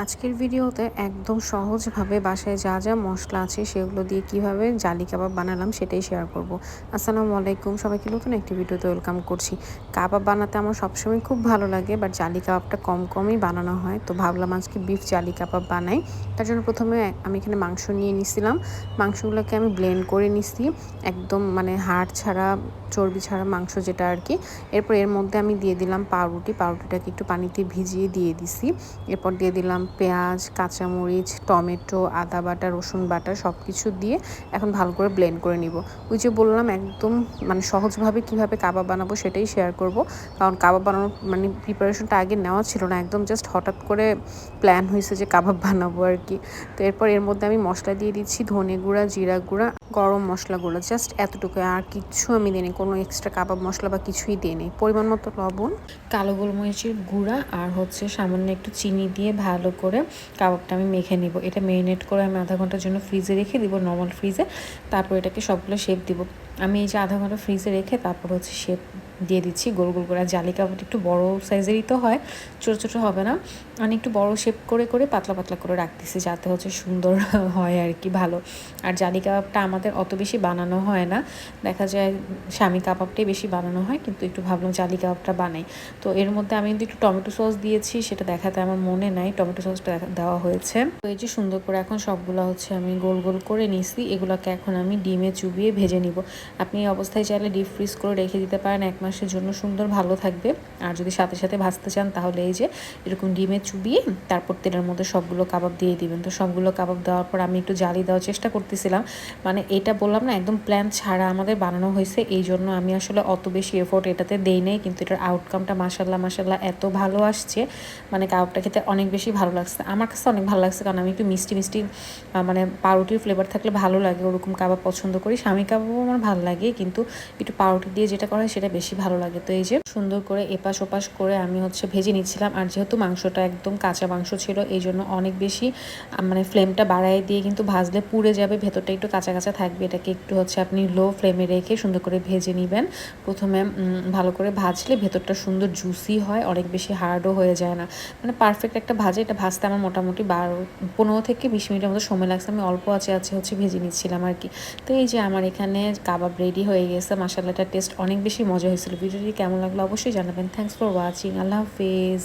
আজকের ভিডিওতে একদম সহজভাবে বাসায় যা যা মশলা আছে সেগুলো দিয়ে কিভাবে জালি কাবাব বানালাম সেটাই শেয়ার করব। আসসালামু আলাইকুম, সবাইকে নতুন একটি ভিডিওতে ওয়েলকাম করছি। কাবাব বানাতে আমার সবসময় খুব ভালো লাগে, বাট জালি কাবাবটা কমই বানানো হয়, তো ভাবলাম আজকে বিফ জালি কাবাব বানাই। তার জন্য প্রথমে আমি এখানে মাংস নিয়ে নিছিলাম। মাংসগুলোকে আমি ব্লেন্ড করে নিছি, একদম মানে হাড় ছাড়া চর্বি ছাড়া মাংস যেটা আর কি। এরপর এর মধ্যে আমি দিয়ে দিলাম পাউরুটিটাকে একটু পানিতে ভিজিয়ে দিয়ে দিছি। এরপর দিয়ে দিলাম পেঁয়াজ, কাঁচামরিচ, টমেটো, আদা বাটা, রসুন বাটা সব কিছু দিয়ে এখন ভালো করে ব্লেন্ড করে নিব। ওই যে বললাম একদম মানে সহজভাবে কিভাবে কাবাব বানাবো সেটাই শেয়ার করব। কারণ কাবাব বানানোর মানে প্রিপারেশনটা আগে নেওয়া ছিল না, একদম জাস্ট হঠাৎ করে প্ল্যান হয়েছে যে কাবাব বানাবো আর কি। তো এরপর এর মধ্যে আমি মশলা দিয়ে দিচ্ছি ধনে গুঁড়া, জিরা গুঁড়া, গরম মশলা গুঁড়া, জাস্ট এতটুকু, আর কিচ্ছু আমি দিইনি, কোনো এক্সট্রা কাবাব মশলা বা কিছুই দিইনি। পরিমাণ মতো লবণ, কালো গোলমরিচের গুঁড়া আর সামান্য একটু চিনি দিয়ে ভালো করে কাবাবটা আমি মেখে নিব। এটা মেরিনেট করে আমি আধা ঘন্টার জন্য ফ্রিজে রেখে দিব, নর্মাল ফ্রিজে। তারপর এটাকে সবগুলো শেপ দিব। আমি এই যে আধা ঘন্টা ফ্রিজে রেখে তারপর শেপ দিয়ে দিচ্ছি গোল গোল করে। জালি কাবাবটা একটু বড় সাইজেরই তো হয়, ছোটো ছোটো হবে না। আমি একটু বড় শেপ করে পাতলা পাতলা করে রাখতেছি, যাতে সুন্দর হয় আর কি, ভালো। আর জালি কাবাবটা আমাদের অত বেশি বানানো হয় না, দেখা যায় স্বামী কাবাবটাই বেশি বানানো হয়, কিন্তু একটু ভাবলাম জালি কাবাবটা বানাই। তো এর মধ্যে আমি কিন্তু একটু টমেটো সস দিয়েছি, সেটা দেখাতে আমার মনে নাই, টমেটো সসটা দেওয়া হয়েছে। তো এই যে সুন্দর করে এখন সবগুলো আমি গোল গোল করে নিছি। এগুলোকে এখন আমি ডিমে চুবিয়ে ভেজে নিব। আপনি এই অবস্থায় চাইলে ডিপ ফ্রিজ করে রেখে দিতে পারেন, 1 মাসের জন্য সুন্দর ভালো থাকবে। আর যদি সাথে সাথে ভাজতে চান তাহলে এই যে এরকম ডিমে চুবিয়ে তারপর তেলের মধ্যে সবগুলো কাবাব দিয়ে দিবেন। তো সবগুলো কাবাব দেওয়ার পর আমি একটু জালি দেওয়ার চেষ্টা করতেছিলাম, মানে এটা বললাম না একদম প্ল্যান ছাড়া আমাদের বানানো হয়েছে, এই জন্য আমি আসলে অত বেশি এফোর্ট এটাতে দেই নাই, কিন্তু এটার আউটকামটা মাশাল্লাহ এত ভালো আসছে, মানে কাবাবটা খেতে অনেক বেশি ভালো লাগছে। আমার কাছে অনেক ভালো লাগছে, কারণ আমি একটু মিষ্টি মানে পাউরুটির ফ্লেভার থাকলে ভালো লাগে, ওরকম কাবাব পছন্দ করি। স্বামী কাবাবও আমার ভালো লাগে, কিন্তু একটু পাউরুটি দিয়ে যেটা করা হয় সেটা বেশি ভালো লাগে। তো এই যে সুন্দর করে এপাশ ওপাশ করে আমি ভেজে নিচ্ছিলাম। আর যেহেতু মাংসটা একদম কাঁচা মাংস ছিল, এই জন্য অনেক বেশি মানে ফ্লেমটা বাড়ায় দিয়ে কিন্তু ভাজলে পুড়ে যাবে, ভেতরটা একটু কাঁচা কাঁচা থাকবে। এটাকে একটু আপনি লো ফ্লেমে রেখে সুন্দর করে ভেজে নেবেন। প্রথমে ভালো করে ভাজলে ভেতরটা সুন্দর জুসি হয়, অনেক বেশি হার্ডও হয়ে যায় না, মানে পারফেক্ট একটা ভাজে। এটা ভাজতে আমার মোটামুটি 15 থেকে 20 মিনিটের মতো সময় লাগছে। আমি অল্প আছে ভেজে নিচ্ছিলাম আর কি। তো এই যে আমার এখানে কাবাব রেডি হয়ে গেছে। মাশাআল্লাহ, এটা টেস্ট অনেক বেশি মজা হয়েছিল। ভিডিওটি কেমন লাগলো অবশ্যই জানাবেন। Thanks for watching. আল্লাহ হাফেজ।